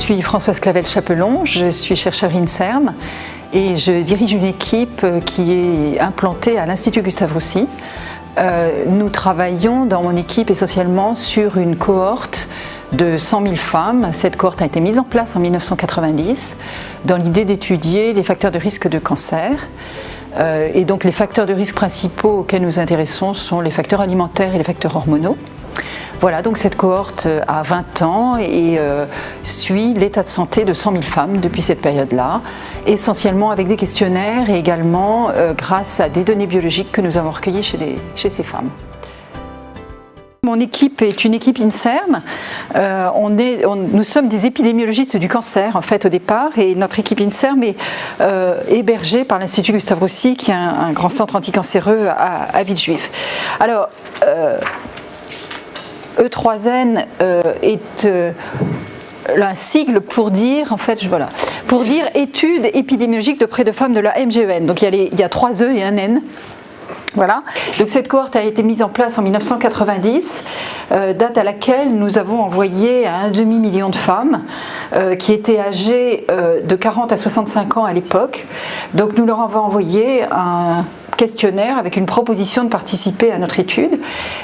suis Françoise Clavel-Chapelon, je suis chercheur INSERM et je dirige une équipe qui est implantée à l'Institut Gustave Roussy. Nous travaillons dans mon équipe essentiellement sur une cohorte de 100 000 femmes. Cette cohorte a été mise en place en 1990 dans l'idée d'étudier les facteurs de risque de cancer. Et donc les facteurs de risque principaux auxquels nous intéressons sont les facteurs alimentaires et les facteurs hormonaux. Voilà, donc cette cohorte a 20 ans et suit l'état de santé de 100 000 femmes depuis cette période-là, essentiellement avec des questionnaires et également grâce à des données biologiques que nous avons recueillies chez ces femmes. Mon équipe est une équipe INSERM. Nous sommes des épidémiologistes du cancer en fait au départ, et notre équipe INSERM est hébergée par l'Institut Gustave Roussy, qui est un grand centre anticancéreux à Villejuif. Alors, E3N est un sigle pour dire, en fait, pour dire études épidémiologiques de près de femmes de la MGEN. Donc il y a 3 E et un N. Voilà. Donc cette cohorte a été mise en place en 1990, date à laquelle nous avons envoyé à 1,5 million de femmes qui étaient âgées de 40 à 65 ans à l'époque. Donc nous leur avons envoyé un questionnaire avec une proposition de participer à notre étude,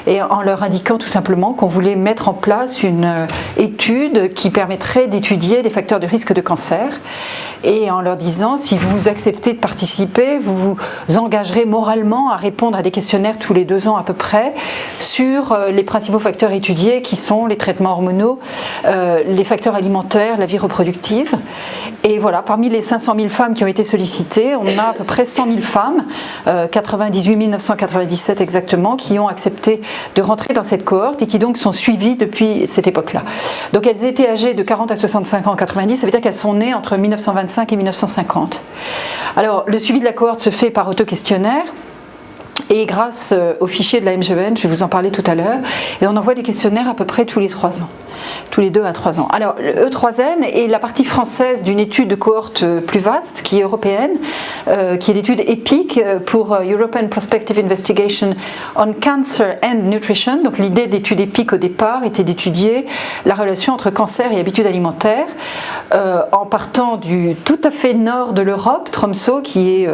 et en leur indiquant tout simplement qu'on voulait mettre en place une étude qui permettrait d'étudier les facteurs de risque de cancer, et en leur disant: si vous acceptez de participer, vous vous engagerez moralement à répondre à des questionnaires tous les 2 ans à peu près sur les principaux facteurs étudiés qui sont les traitements hormonaux, les facteurs alimentaires, la vie reproductive. Et voilà, parmi les 500 000 femmes qui ont été sollicitées, on a à peu près 100 000 femmes, 98 997 exactement, qui ont accepté de rentrer dans cette cohorte et qui donc sont suivies depuis cette époque-là. Donc elles étaient âgées de 40 à 65 ans en 90, ça veut dire qu'elles sont nées entre 1925 et 1950. Alors le suivi de la cohorte se fait par auto-questionnaire. Et grâce au fichier de la MGEN, je vais vous en parler tout à l'heure, et on envoie des questionnaires à peu près tous les 3 ans, tous les 2 à 3 ans. Alors, le E3N est la partie française d'une étude de cohorte plus vaste, qui est européenne, qui est l'étude EPIC pour European Prospective Investigation on Cancer and Nutrition. Donc, l'idée d'étude EPIC au départ était d'étudier la relation entre cancer et habitudes alimentaires, en partant du tout à fait nord de l'Europe, Tromsø, qui est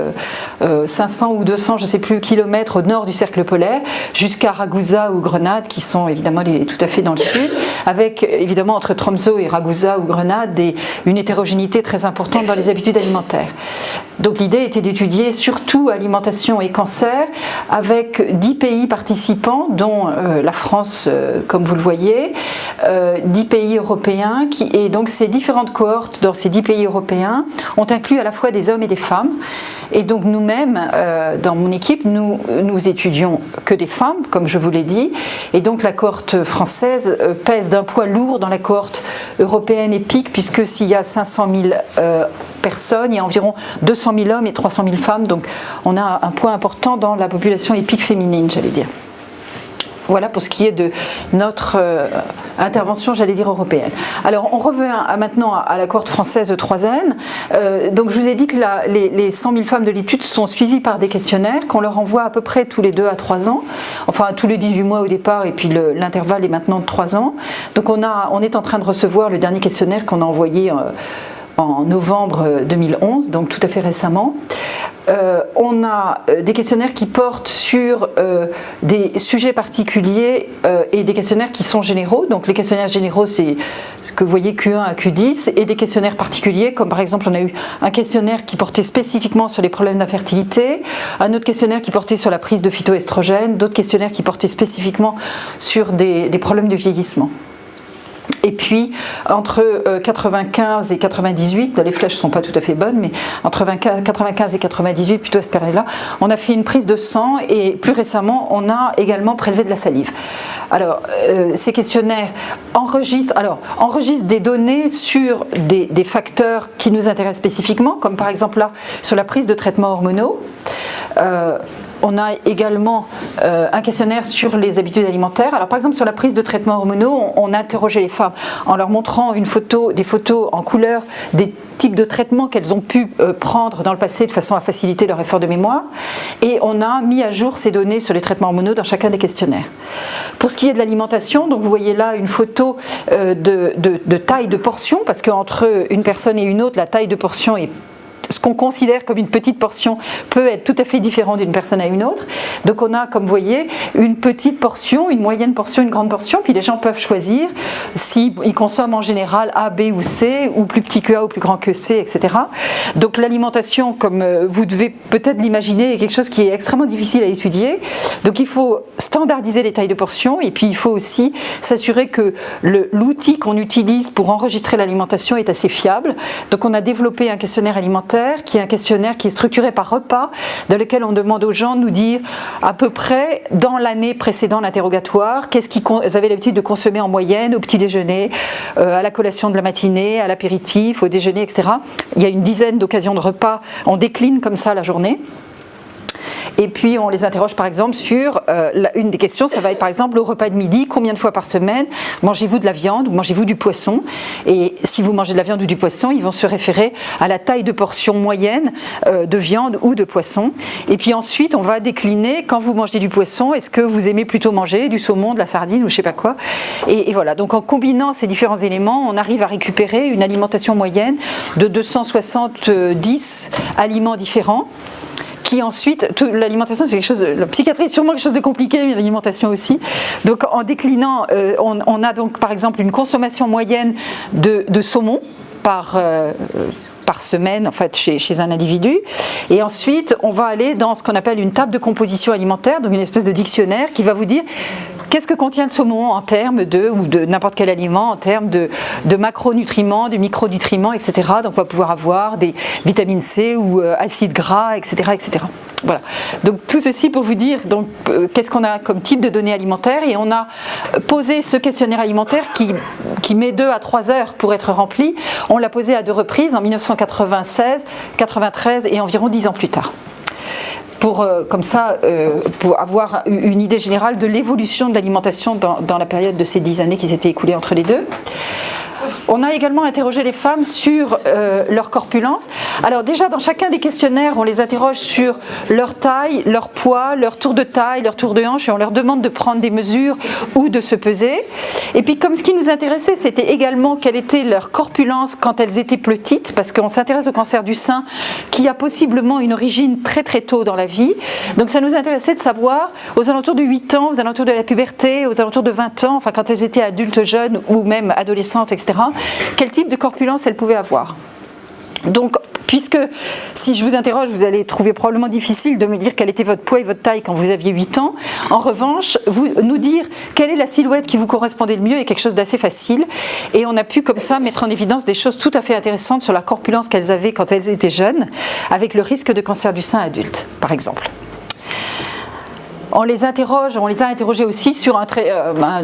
500 ou 200, je ne sais plus, kilomètres au nord du cercle polaire, jusqu'à Ragusa ou Grenade, qui sont évidemment tout à fait dans le sud, avec évidemment entre Tromsø et Ragusa ou Grenade une hétérogénéité très importante dans les habitudes alimentaires. Donc l'idée était d'étudier surtout alimentation et cancer, avec 10 pays participants, dont la France, comme vous le voyez, 10 pays européens, et donc ces différentes cohortes dans ces 10 pays européens ont inclus à la fois des hommes et des femmes. Et donc nous-mêmes, dans mon équipe, nous étudions que des femmes, comme je vous l'ai dit, et donc la cohorte française pèse d'un poids lourd dans la cohorte européenne EPIC, puisque s'il y a 500 000 personnes, il y a environ 200 000 hommes et 300 000 femmes, donc on a un poids important dans la population EPIC féminine, j'allais dire. Voilà pour ce qui est de notre intervention, j'allais dire, européenne. Alors, on revient maintenant à la cohorte française E3N. Donc, je vous ai dit que les 100 000 femmes de l'étude sont suivies par des questionnaires qu'on leur envoie à peu près tous les 2 à 3 ans, enfin tous les 18 mois au départ, et puis l'intervalle est maintenant de 3 ans. Donc, on est en train de recevoir le dernier questionnaire qu'on a envoyé en novembre 2011, donc tout à fait récemment. On a des questionnaires qui portent sur des sujets particuliers et des questionnaires qui sont généraux. Donc les questionnaires généraux, c'est ce que vous voyez, Q1 à Q10, et des questionnaires particuliers, comme par exemple on a eu un questionnaire qui portait spécifiquement sur les problèmes d'infertilité, un autre questionnaire qui portait sur la prise de phytoestrogènes, d'autres questionnaires qui portaient spécifiquement sur des problèmes de vieillissement. Et puis, entre 95 et 98, les flèches ne sont pas tout à fait bonnes, mais entre 95 et 98, plutôt à cette période-là, on a fait une prise de sang, et plus récemment, on a également prélevé de la salive. Alors, ces questionnaires enregistrent des données sur des facteurs qui nous intéressent spécifiquement, comme par exemple là, sur la prise de traitements hormonaux. on a également un questionnaire sur les habitudes alimentaires. Alors par exemple sur la prise de traitements hormonaux, on a interrogé les femmes en leur montrant des photos en couleur des types de traitements qu'elles ont pu prendre dans le passé de façon à faciliter leur effort de mémoire, et on a mis à jour ces données sur les traitements hormonaux dans chacun des questionnaires. Pour ce qui est de l'alimentation, donc vous voyez là une photo de taille de portion, parce qu'entre une personne et une autre, la taille de portion est ce qu'on considère comme une petite portion peut être tout à fait différent d'une personne à une autre. Donc on a, comme vous voyez, une petite portion, une moyenne portion, une grande portion, puis les gens peuvent choisir s'ils consomment en général A, B ou C, ou plus petit que A ou plus grand que C, etc. Donc l'alimentation, comme vous devez peut-être l'imaginer, est quelque chose qui est extrêmement difficile à étudier. Donc il faut standardiser les tailles de portions, et puis il faut aussi s'assurer que l'outil qu'on utilise pour enregistrer l'alimentation est assez fiable. Donc on a développé un questionnaire alimentaire qui est un questionnaire qui est structuré par repas, dans lequel on demande aux gens de nous dire à peu près dans l'année précédant l'interrogatoire qu'est-ce qu'ils avaient l'habitude de consommer en moyenne au petit déjeuner, à la collation de la matinée, à l'apéritif, au déjeuner, etc. Il y a une dizaine d'occasions de repas, on décline comme ça la journée. Et puis on les interroge par exemple sur, une des questions, ça va être par exemple au repas de midi, combien de fois par semaine mangez-vous de la viande ou mangez-vous du poisson? Et si vous mangez de la viande ou du poisson, ils vont se référer à la taille de portion moyenne de viande ou de poisson. Et puis ensuite on va décliner, quand vous mangez du poisson, est-ce que vous aimez plutôt manger du saumon, de la sardine ou je sais pas quoi? Et voilà, donc en combinant ces différents éléments, on arrive à récupérer une alimentation moyenne de 270 aliments différents. Qui ensuite, l'alimentation c'est quelque chose, la psychiatrie est sûrement quelque chose de compliqué, mais l'alimentation aussi. Donc en déclinant, on a donc par exemple une consommation moyenne de saumon par semaine en fait chez un individu, et ensuite on va aller dans ce qu'on appelle une table de composition alimentaire, donc une espèce de dictionnaire qui va vous dire qu'est-ce que contient le saumon en termes ou de n'importe quel aliment, en termes de macronutriments, de micronutriments, etc. Donc on va pouvoir avoir des vitamines C ou acides gras, etc., etc. Voilà. Donc tout ceci pour vous dire donc qu'est-ce qu'on a comme type de données alimentaires, et on a posé ce questionnaire alimentaire qui met 2 à 3 heures pour être rempli. On l'a posé à 2 reprises, en 1996, 93 et environ 10 ans plus tard. Pour avoir une idée générale de l'évolution de l'alimentation dans la période de ces 10 années qui s'étaient écoulées entre les deux. On a également interrogé les femmes sur leur corpulence. Alors déjà, dans chacun des questionnaires, on les interroge sur leur taille, leur poids, leur tour de taille, leur tour de hanche, et on leur demande de prendre des mesures ou de se peser. Et puis comme ce qui nous intéressait, c'était également quelle était leur corpulence quand elles étaient petites, parce qu'on s'intéresse au cancer du sein, qui a possiblement une origine très très tôt dans la vie. Donc ça nous intéressait de savoir, aux alentours de 8 ans, aux alentours de la puberté, aux alentours de 20 ans, enfin quand elles étaient adultes jeunes ou même adolescentes, etc., quel type de corpulence elles pouvaient avoir. Donc, puisque si je vous interroge, vous allez trouver probablement difficile de me dire quel était votre poids et votre taille quand vous aviez 8 ans. En revanche, nous dire quelle est la silhouette qui vous correspondait le mieux est quelque chose d'assez facile. Et on a pu comme ça mettre en évidence des choses tout à fait intéressantes sur la corpulence qu'elles avaient quand elles étaient jeunes, avec le risque de cancer du sein adulte, par exemple. On les a interrogés aussi sur un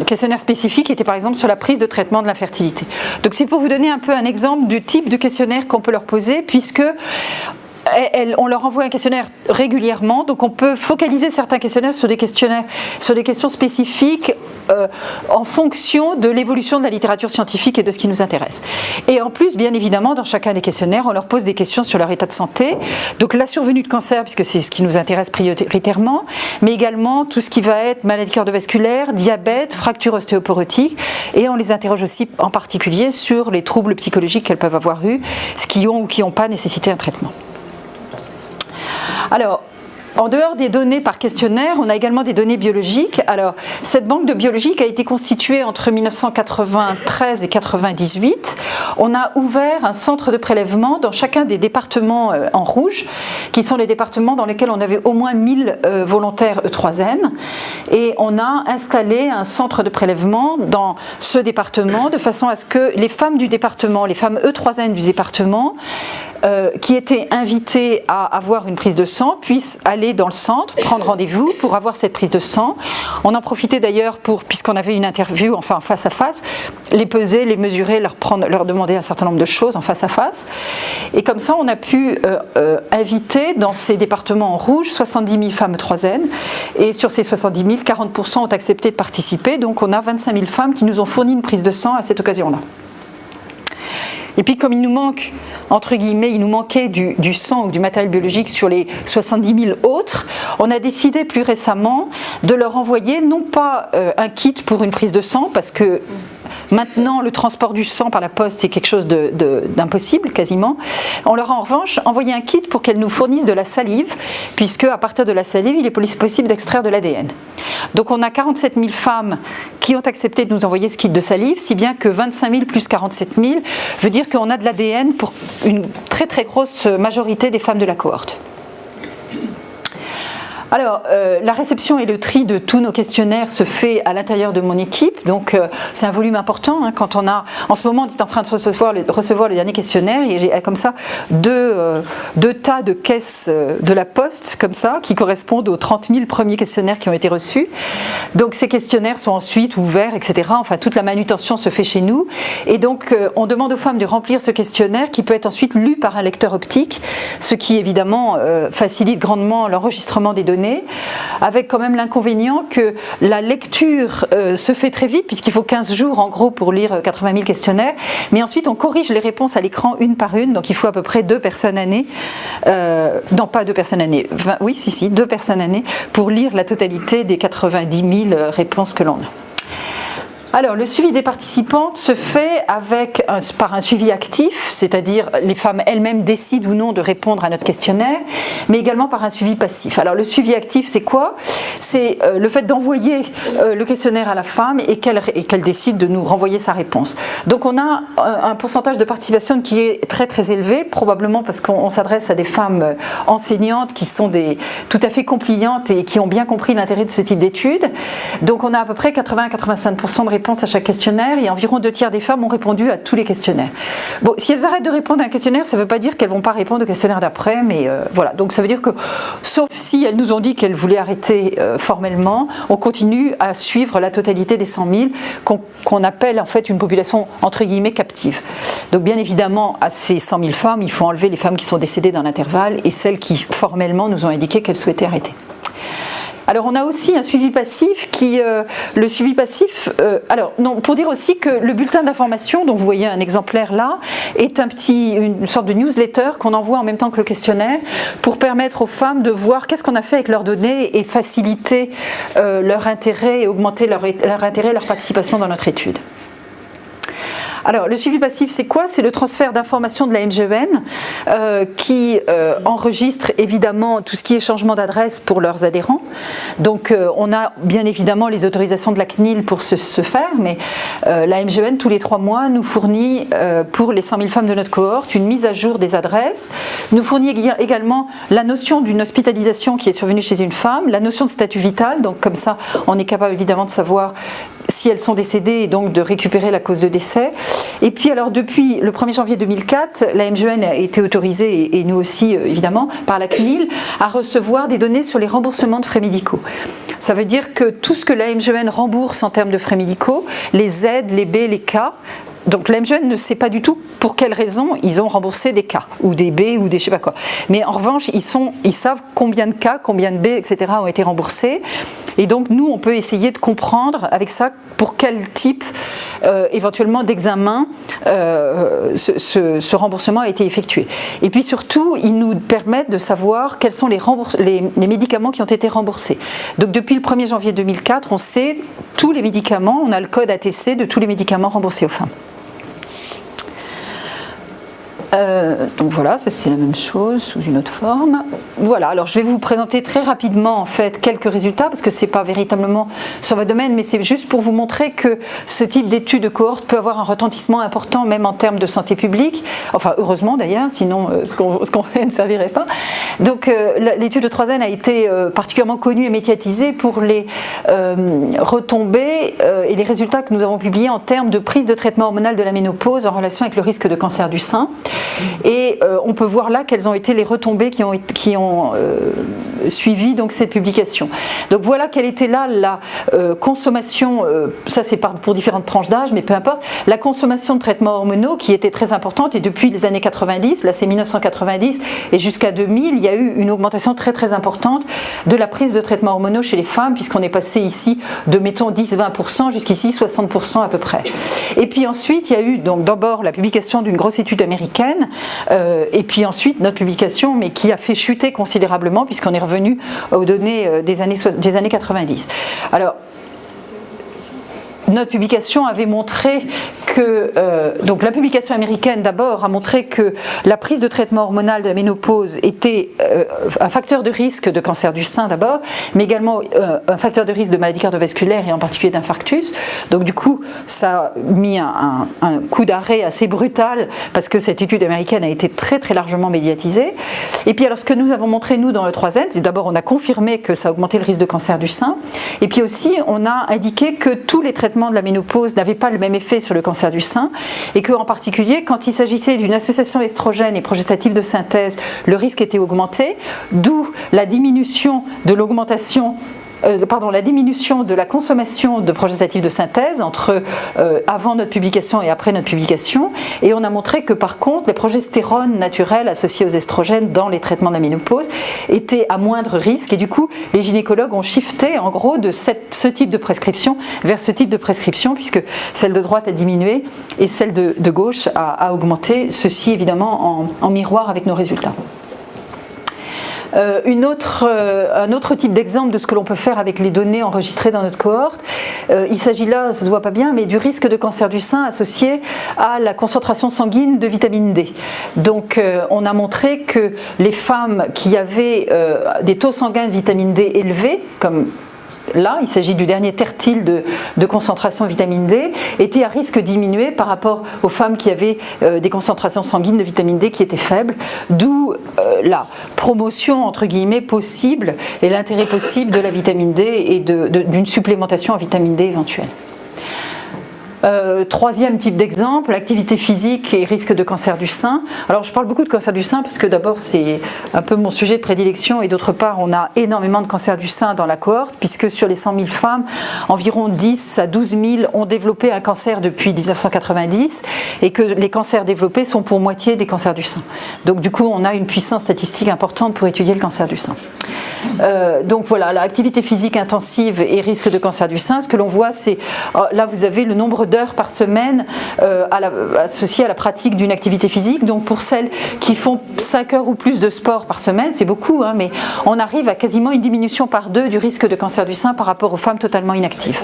questionnaire spécifique qui était par exemple sur la prise de traitement de l'infertilité. Donc c'est pour vous donner un peu un exemple du type de questionnaire qu'on peut leur poser, puisque on leur envoie un questionnaire régulièrement, donc on peut focaliser certains questionnaires sur des questions spécifiques en fonction de l'évolution de la littérature scientifique et de ce qui nous intéresse. Et en plus, bien évidemment, dans chacun des questionnaires, on leur pose des questions sur leur état de santé, donc la survenue de cancer, puisque c'est ce qui nous intéresse prioritairement, mais également tout ce qui va être maladie cardiovasculaire, diabète, fracture ostéoporotique, et on les interroge aussi en particulier sur les troubles psychologiques qu'elles peuvent avoir eus, qui ont ou qui n'ont pas nécessité un traitement. Alors, en dehors des données par questionnaire, on a également des données biologiques. Alors, cette banque de biologique a été constituée entre 1993 et 1998. On a ouvert un centre de prélèvement dans chacun des départements en rouge, qui sont les départements dans lesquels on avait au moins 1000 volontaires E3N. Et on a installé un centre de prélèvement dans ce département, de façon à ce que les femmes du département, les femmes E3N du département, qui étaient invitées à avoir une prise de sang, puissent aller aller dans le centre, prendre rendez-vous pour avoir cette prise de sang. On en profitait d'ailleurs puisqu'on avait une interview, enfin face à face, les peser, les mesurer, leur demander un certain nombre de choses en face à face. Et comme ça, on a pu inviter dans ces départements en rouge 70 000 femmes 3N. Et sur ces 70 000, 40% ont accepté de participer. Donc on a 25 000 femmes qui nous ont fourni une prise de sang à cette occasion-là. Et puis comme il nous manque, entre guillemets, il nous manquait du sang ou du matériel biologique sur les 70 000 autres, on a décidé plus récemment de leur envoyer non pas un kit pour une prise de sang, parce que maintenant le transport du sang par la poste c'est quelque chose d'impossible quasiment. On leur a en revanche envoyé un kit pour qu'elles nous fournissent de la salive, puisque à partir de la salive il est possible d'extraire de l'ADN. Donc on a 47 000 femmes qui ont accepté de nous envoyer ce kit de salive, si bien que 25 000 plus 47 000 veut dire qu'on a de l'ADN pour une très très grosse majorité des femmes de la cohorte. Alors, la réception et le tri de tous nos questionnaires se fait à l'intérieur de mon équipe, donc c'est un volume important. Hein, quand on a, en ce moment, on est en train de recevoir le dernier questionnaire, et j'ai comme ça deux tas de caisses de la poste, comme ça, qui correspondent aux 30 000 premiers questionnaires qui ont été reçus. Donc ces questionnaires sont ensuite ouverts, etc. Enfin, toute la manutention se fait chez nous, et donc on demande aux femmes de remplir ce questionnaire qui peut être ensuite lu par un lecteur optique, ce qui évidemment facilite grandement l'enregistrement des données, avec quand même l'inconvénient que la lecture se fait très vite, puisqu'il faut 15 jours en gros pour lire 80 000 questionnaires, mais ensuite on corrige les réponses à l'écran une par une, donc il faut à peu près 2 personnes année, non pas 2 personnes année, 2 personnes année pour lire la totalité des 90 000 réponses que l'on a. Alors, le suivi des participantes se fait par un suivi actif, c'est-à-dire les femmes elles-mêmes décident ou non de répondre à notre questionnaire, mais également par un suivi passif. Alors, le suivi actif, c'est quoi ? C'est le fait d'envoyer le questionnaire à la femme et qu'elle décide de nous renvoyer sa réponse. Donc, on a un pourcentage de participation qui est très très élevé, probablement parce qu'on s'adresse à des femmes enseignantes qui sont tout à fait compliantes et qui ont bien compris l'intérêt de ce type d'études. Donc, on a à peu près 80-85% de réponses à chaque questionnaire, et environ 2/3 des femmes ont répondu à tous les questionnaires. Bon, si elles arrêtent de répondre à un questionnaire, ça ne veut pas dire qu'elles ne vont pas répondre au questionnaire d'après, mais voilà. Donc ça veut dire que, sauf si elles nous ont dit qu'elles voulaient arrêter formellement, on continue à suivre la totalité des 100 000 qu'on appelle en fait une population entre guillemets captive. Donc bien évidemment, à ces 100 000 femmes, il faut enlever les femmes qui sont décédées dans l'intervalle et celles qui formellement nous ont indiqué qu'elles souhaitaient arrêter. Alors on a aussi un suivi passif le suivi passif, pour dire aussi que le bulletin d'information dont vous voyez un exemplaire là est une sorte de newsletter qu'on envoie en même temps que le questionnaire pour permettre aux femmes de voir qu'est-ce qu'on a fait avec leurs données et faciliter leur intérêt et augmenter leur intérêt, leur participation dans notre étude. Alors, le suivi passif, c'est quoi ? C'est le transfert d'informations de la MGEN qui enregistre évidemment tout ce qui est changement d'adresse pour leurs adhérents. Donc, on a bien évidemment les autorisations de la CNIL pour se faire, mais la MGEN, tous les 3 mois, nous fournit pour les 100 000 femmes de notre cohorte une mise à jour des adresses, nous fournit également la notion d'une hospitalisation qui est survenue chez une femme, la notion de statut vital, donc comme ça, on est capable évidemment de savoir si elles sont décédées et donc de récupérer la cause de décès. Et puis alors depuis le 1er janvier 2004, la MGEN a été autorisée, et nous aussi évidemment, par la CNIL, à recevoir des données sur les remboursements de frais médicaux. Ça veut dire que tout ce que la MGEN rembourse en termes de frais médicaux, les Z, les B, les K, donc la MGEN ne sait pas du tout pour quelles raisons ils ont remboursé des K ou des B ou des je sais pas quoi. Mais en revanche, ils savent combien de K, combien de B, etc. ont été remboursés. Et donc nous, on peut essayer de comprendre avec ça pour quel type éventuellement d'examen ce remboursement a été effectué. Et puis surtout, ils nous permettent de savoir quels sont les médicaments qui ont été remboursés. Donc depuis le 1er janvier 2004, on sait tous les médicaments, on a le code ATC de tous les médicaments remboursés aux femmes. Donc voilà, ça c'est la même chose sous une autre forme. Voilà, alors je vais vous présenter très rapidement en fait quelques résultats parce que c'est pas véritablement sur votre domaine, mais c'est juste pour vous montrer que ce type d'étude de cohorte peut avoir un retentissement important même en termes de santé publique. Enfin heureusement d'ailleurs, sinon ce qu'on fait ne servirait pas. Donc l'étude de 3N a été particulièrement connue et médiatisée pour les retombées et les résultats que nous avons publiés en termes de prise de traitement hormonal de la ménopause en relation avec le risque de cancer du sein. Et on peut voir là quelles ont été les retombées qui ont suivi donc cette publication. Donc voilà quelle était là la consommation, ça c'est pour différentes tranches d'âge, mais peu importe, la consommation de traitements hormonaux qui était très importante, et depuis les années 90, là c'est 1990 et jusqu'à 2000, il y a eu une augmentation très très importante de la prise de traitements hormonaux chez les femmes, puisqu'on est passé ici de mettons 10-20% jusqu'ici 60% à peu près. Et puis ensuite il y a eu donc d'abord la publication d'une grosse étude américaine, et puis ensuite notre publication, mais qui a fait chuter considérablement puisqu'on est revenu aux données des années 90. Alors, notre publication avait montré que, donc la publication américaine d'abord a montré que la prise de traitement hormonal de la ménopause était un facteur de risque de cancer du sein d'abord, mais également un facteur de risque de maladie cardiovasculaire et en particulier d'infarctus. Donc du coup, ça a mis un coup d'arrêt assez brutal parce que cette étude américaine a été très très largement médiatisée. Et puis alors ce que nous avons montré nous dans le 3N, c'est d'abord on a confirmé que ça augmentait le risque de cancer du sein, et puis aussi on a indiqué que tous les traitements de la ménopause n'avaient pas le même effet sur le cancer du sein, et qu'en particulier quand il s'agissait d'une association estrogène et progestative de synthèse, le risque était augmenté, d'où la diminution de l'augmentation la diminution de la consommation de progestatifs de synthèse entre avant notre publication et après notre publication, et on a montré que par contre les progestérones naturelles associées aux estrogènes dans les traitements de la ménopause étaient à moindre risque, et du coup les gynécologues ont shifté en gros de ce type de prescription vers ce type de prescription, puisque celle de droite a diminué et celle de gauche a augmenté, ceci évidemment en miroir avec nos résultats. Un autre type d'exemple de ce que l'on peut faire avec les données enregistrées dans notre cohorte, il s'agit là, ça ne se voit pas bien, mais du risque de cancer du sein associé à la concentration sanguine de vitamine D. Donc on a montré que les femmes qui avaient des taux sanguins de vitamine D élevés, comme là, il s'agit du dernier tertile de concentration de vitamine D, étaient à risque diminué par rapport aux femmes qui avaient des concentrations sanguines de vitamine D qui étaient faibles, d'où la promotion entre guillemets possible et l'intérêt possible de la vitamine D et d'une supplémentation en vitamine D éventuelle. Troisième type d'exemple, l'activité physique et risque de cancer du sein. Alors je parle beaucoup de cancer du sein parce que d'abord c'est un peu mon sujet de prédilection, et d'autre part on a énormément de cancer du sein dans la cohorte, puisque sur les 100 000 femmes, environ 10 à 12 000 ont développé un cancer depuis 1990, et que les cancers développés sont pour moitié des cancers du sein. Donc du coup on a une puissance statistique importante pour étudier le cancer du sein. Donc voilà, l'activité physique intensive et risque de cancer du sein, ce que l'on voit c'est, là vous avez le nombre d'heures par semaine associées à la pratique d'une activité physique. Donc pour celles qui font 5 heures ou plus de sport par semaine, c'est beaucoup, hein, mais on arrive à quasiment une diminution par 2 du risque de cancer du sein par rapport aux femmes totalement inactives.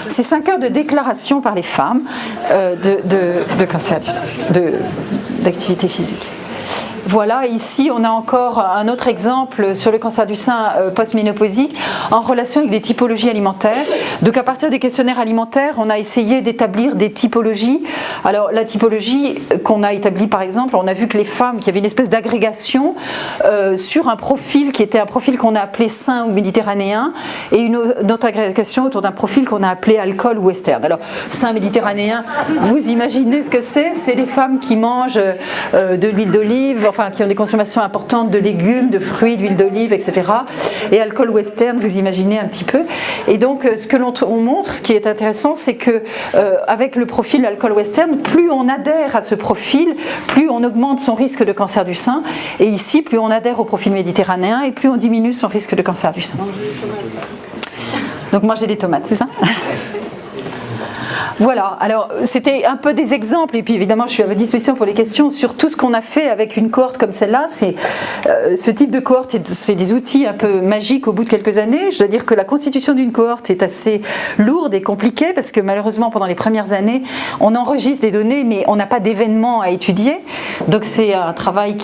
C'est 5 heures de déclaration par les femmes de cancer du sein, d'activité physique. Voilà, ici on a encore un autre exemple sur le cancer du sein post-ménopausique en relation avec des typologies alimentaires. Donc à partir des questionnaires alimentaires, on a essayé d'établir des typologies. Alors la typologie qu'on a établie par exemple, on a vu que les femmes, qu'il y avait une espèce d'agrégation sur un profil qui était un profil qu'on a appelé sain ou méditerranéen, et une autre agrégation autour d'un profil qu'on a appelé alcool ou western. Alors sain méditerranéen, vous imaginez ce que c'est les femmes qui mangent de l'huile d'olive, enfin qui ont des consommations importantes de légumes, de fruits, d'huile d'olive, etc. Et alcool western, vous imaginez un petit peu. Et donc ce que l'on montre, ce qui est intéressant, c'est que avec le profil alcool western, plus on adhère à ce profil, plus on augmente son risque de cancer du sein. Et ici, plus on adhère au profil méditerranéen, et plus on diminue son risque de cancer du sein. Donc manger des tomates, c'est ça ? Voilà, alors c'était un peu des exemples, et puis évidemment je suis à votre disposition pour les questions sur tout ce qu'on a fait avec une cohorte comme celle-là. Ce type de cohorte, c'est des outils un peu magiques au bout de quelques années. Je dois dire que la constitution d'une cohorte est assez lourde et compliquée, parce que malheureusement pendant les premières années on enregistre des données mais on n'a pas d'événements à étudier, donc c'est un travail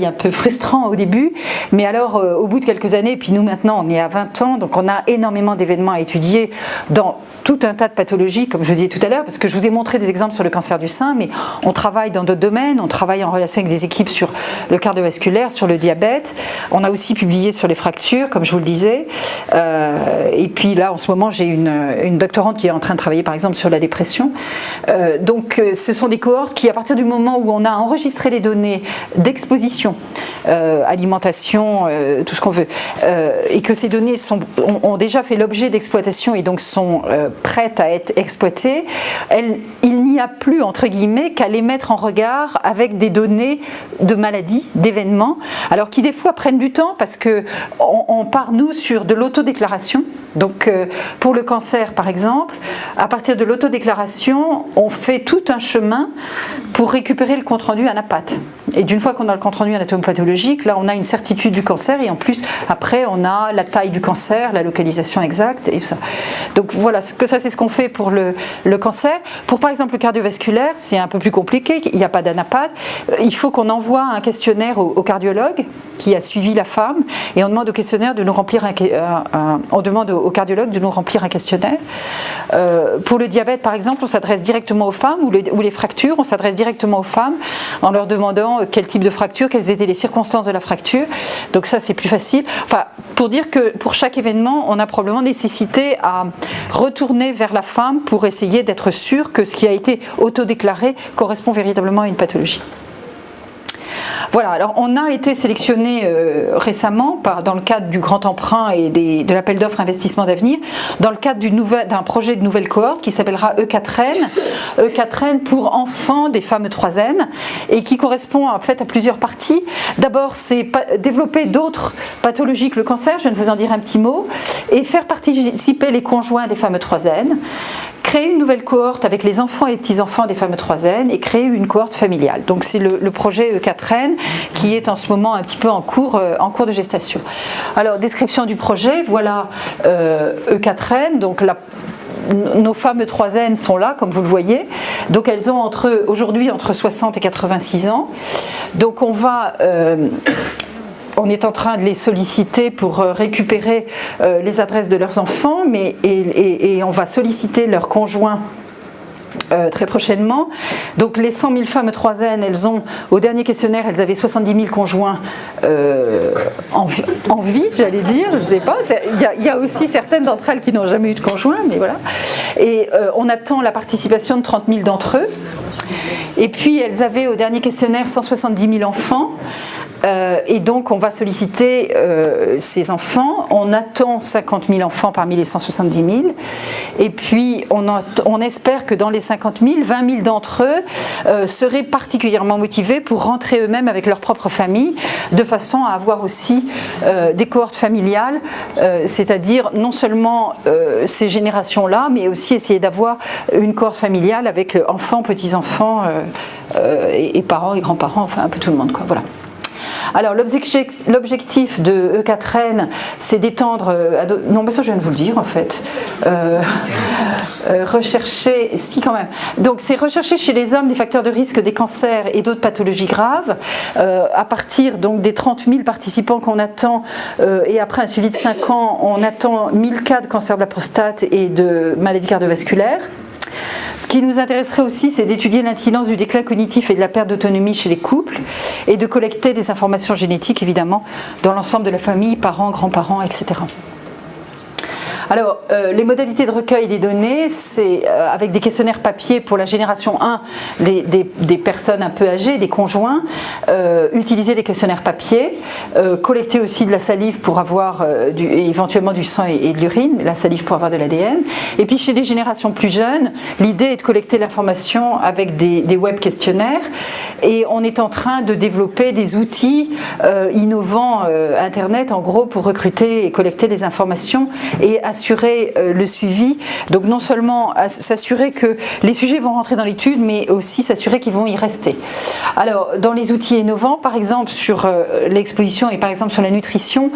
un peu frustrant au début, mais alors au bout de quelques années, et puis nous maintenant on est à 20 ans, donc on a énormément d'événements à étudier dans tout un tas de pathologies, comme je vous disais tout à l'heure, parce que je vous ai montré des exemples sur le cancer du sein, mais on travaille dans d'autres domaines, on travaille en relation avec des équipes sur le cardiovasculaire, sur le diabète, on a aussi publié sur les fractures, comme je vous le disais, et puis là en ce moment j'ai une doctorante qui est en train de travailler par exemple sur la dépression. Donc ce sont des cohortes qui, à partir du moment où on a enregistré les données d'exposition, alimentation, tout ce qu'on veut, et que ces données ont déjà fait l'objet d'exploitation et donc sont prêtes à être exploitées, il n'y a plus, entre guillemets, qu'à les mettre en regard avec des données de maladies, d'événements, alors qui des fois prennent du temps parce qu'on part, nous, sur de l'autodéclaration. Donc pour le cancer, par exemple, à partir de l'autodéclaration, on fait tout un chemin pour récupérer le compte-rendu ANAPAT. Et d'une fois qu'on a le compte-rendu anatomopathologique, là on a une certitude du cancer et en plus après on a la taille du cancer, la localisation exacte et tout ça. Donc voilà, ça c'est ce qu'on fait pour le cancer. Pour par exemple le cardiovasculaire, c'est un peu plus compliqué, il n'y a pas d'ANAPAT. Il faut qu'on envoie un questionnaire au cardiologue qui a suivi la femme et on demande au questionnaire de nous remplir on demande au cardiologue de nous remplir un questionnaire. Pour le diabète par exemple, on s'adresse directement aux femmes, ou les fractures, on s'adresse directement aux femmes en leur demandant quel type de fracture, quelles étaient les circonstances de la fracture. Donc ça c'est plus facile. Enfin, pour dire que pour chaque événement, on a probablement nécessité à retourner vers la femme pour essayer d'être sûr que ce qui a été autodéclaré correspond véritablement à une pathologie. Voilà, alors on a été sélectionné récemment dans le cadre du grand emprunt et de l'appel d'offres investissement d'avenir, dans le cadre d'un projet de nouvelle cohorte qui s'appellera E4N, E4N pour enfants des fameux 3N, et qui correspond en fait à plusieurs parties. D'abord, c'est développer d'autres pathologies que le cancer, je viens de vous en dire un petit mot, et faire participer les conjoints des fameux 3N, créer une nouvelle cohorte avec les enfants et les petits-enfants des fameux 3N et créer une cohorte familiale. Donc c'est le projet E4N qui est en ce moment un petit peu en cours de gestation. Alors description du projet, voilà E4N, donc nos fameux 3N sont là, comme vous le voyez. Donc elles ont aujourd'hui entre 60 et 86 ans. Donc on est en train de les solliciter pour récupérer les adresses de leurs enfants, et on va solliciter leurs conjoints très prochainement. Donc les 100 000 femmes 3N, au dernier questionnaire, elles avaient 70 000 conjoints en vie, j'allais dire, je ne sais pas. Il y a aussi certaines d'entre elles qui n'ont jamais eu de conjoint, mais voilà. Et on attend la participation de 30 000 d'entre eux. Et puis elles avaient au dernier questionnaire 170 000 enfants. Et donc on va solliciter ces enfants. On attend 50 000 enfants parmi les 170 000. Et puis on espère que dans les 50 000, 20 000 d'entre eux seraient particulièrement motivés pour rentrer eux-mêmes avec leur propre famille, de façon à avoir aussi des cohortes familiales, c'est-à-dire non seulement ces générations-là, mais aussi essayer d'avoir une cohorte familiale avec enfants, petits-enfants et parents et grands-parents, enfin un peu tout le monde, quoi. Voilà. Alors l'objectif de E4N, c'est d'étendre non mais ça je viens de vous le dire en fait, rechercher, si quand même, donc c'est rechercher chez les hommes des facteurs de risque des cancers et d'autres pathologies graves, à partir donc des 30 000 participants qu'on attend, et après un suivi de 5 ans, on attend 1000 cas de cancer de la prostate et de maladies cardiovasculaires. Ce qui nous intéresserait aussi, c'est d'étudier l'incidence du déclin cognitif et de la perte d'autonomie chez les couples et de collecter des informations génétiques, évidemment, dans l'ensemble de la famille, parents, grands-parents, etc. Alors, les modalités de recueil des données, c'est avec des questionnaires papier pour la génération 1, des personnes un peu âgées, des conjoints, utiliser des questionnaires papier, collecter aussi de la salive pour avoir éventuellement du sang et de l'urine, la salive pour avoir de l'ADN. Et puis chez les générations plus jeunes, l'idée est de collecter l'information avec des web questionnaires, et on est en train de développer des outils innovants Internet, en gros, pour recruter et collecter des informations et assurer le suivi. Donc non seulement s'assurer que les sujets vont rentrer dans l'étude, mais aussi s'assurer qu'ils vont y rester. Alors dans les outils innovants, par exemple sur l'exposition et par exemple sur la nutrition,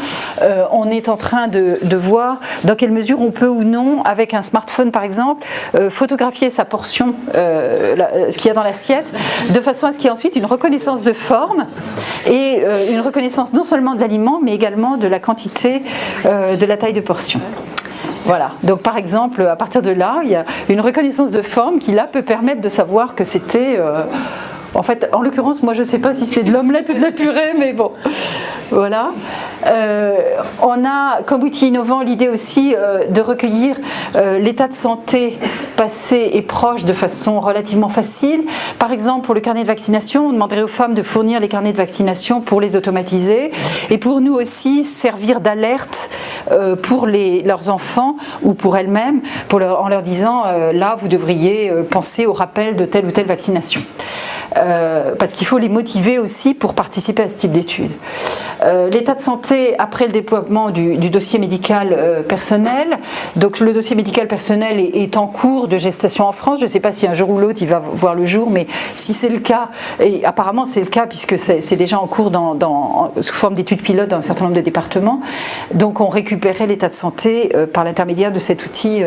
on est en train de voir dans quelle mesure on peut ou non, avec un smartphone par exemple, photographier sa portion, ce qu'il y a dans l'assiette, de façon à ce qu'il y ait ensuite une reconnaissance de forme et une reconnaissance non seulement de l'aliment, mais également de la quantité, de la taille de portion. Voilà, donc par exemple, à partir de là, il y a une reconnaissance de forme qui là peut permettre de savoir que c'était... en fait, en l'occurrence, moi je ne sais pas si c'est de l'omelette ou de la purée, mais bon, voilà. On a comme outil innovant l'idée aussi de recueillir l'état de santé passé et proche de façon relativement facile. Par exemple, pour le carnet de vaccination, on demanderait aux femmes de fournir les carnets de vaccination pour les automatiser et pour nous aussi servir d'alerte pour leurs enfants ou pour elles-mêmes en leur disant là vous devriez penser au rappel de telle ou telle vaccination. Parce qu'il faut les motiver aussi pour participer à ce type d'études. L'état de santé après le déploiement du dossier médical personnel. Donc le dossier médical personnel est en cours de gestation en France. Je ne sais pas si un jour ou l'autre il va voir le jour, mais si c'est le cas, et apparemment c'est le cas puisque c'est déjà en cours sous forme d'études pilotes dans un certain nombre de départements. Donc on récupérait l'état de santé par l'intermédiaire de cet outil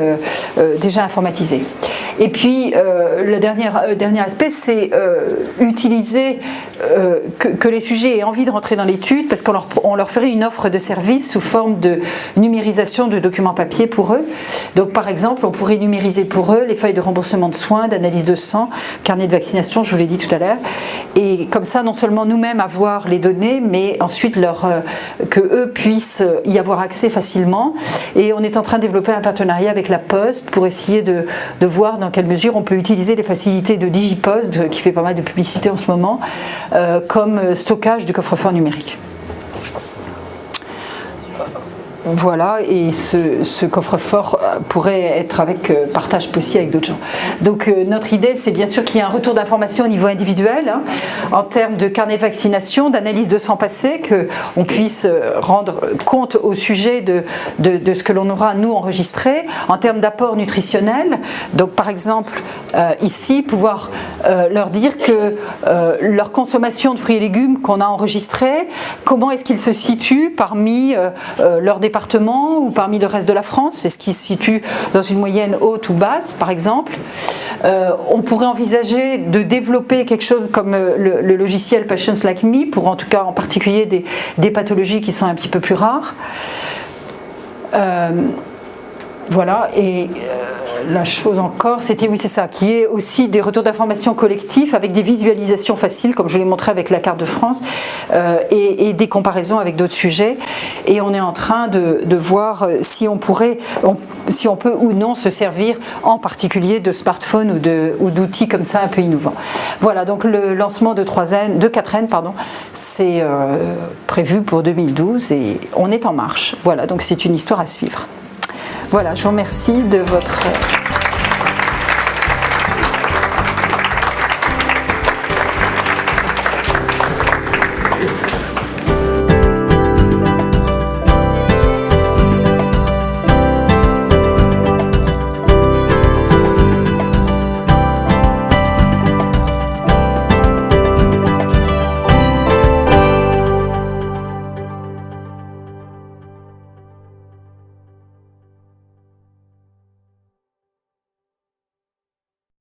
déjà informatisé. Et puis le dernier aspect, c'est utiliser que les sujets aient envie de rentrer dans l'étude parce qu'on leur ferait une offre de service sous forme de numérisation de documents papier pour eux. Donc par exemple, on pourrait numériser pour eux les feuilles de remboursement de soins, d'analyse de sang, carnet de vaccination, je vous l'ai dit tout à l'heure. Et comme ça, non seulement nous-mêmes avoir les données, mais ensuite que eux puissent y avoir accès facilement. Et on est en train de développer un partenariat avec la Poste pour essayer de voir dans quelle mesure on peut utiliser les facilités de DigiPost, qui fait pas mal de publicité en ce moment, comme stockage du coffre-fort numérique. Voilà, et ce coffre-fort pourrait être avec partage possible avec d'autres gens. Donc notre idée, c'est bien sûr qu'il y ait un retour d'information au niveau individuel, en termes de carnet de vaccination, d'analyse de sang passé, qu'on puisse rendre compte au sujet de ce que l'on aura, nous, enregistré, en termes d'apport nutritionnel. Donc par exemple, ici, pouvoir leur dire que leur consommation de fruits et légumes qu'on a enregistrés, comment est-ce qu'ils se situent parmi leurs départements ou parmi le reste de la France? Est-ce qu'ils se situent dans une moyenne haute ou basse, par exemple? On pourrait envisager de développer quelque chose comme le logiciel Patients Like Me, pour en tout cas en particulier des pathologies qui sont un petit peu plus rares. Voilà, et la chose encore, c'était, oui c'est ça, qui est aussi des retours d'informations collectifs avec des visualisations faciles, comme je l'ai montré avec la carte de France, et des comparaisons avec d'autres sujets. Et on est en train de voir si on peut ou non se servir en particulier de smartphones ou d'outils comme ça un peu innovants. Voilà, donc le lancement de 4N, c'est prévu pour 2012 et on est en marche. Voilà, donc c'est une histoire à suivre. Voilà, je vous remercie de votre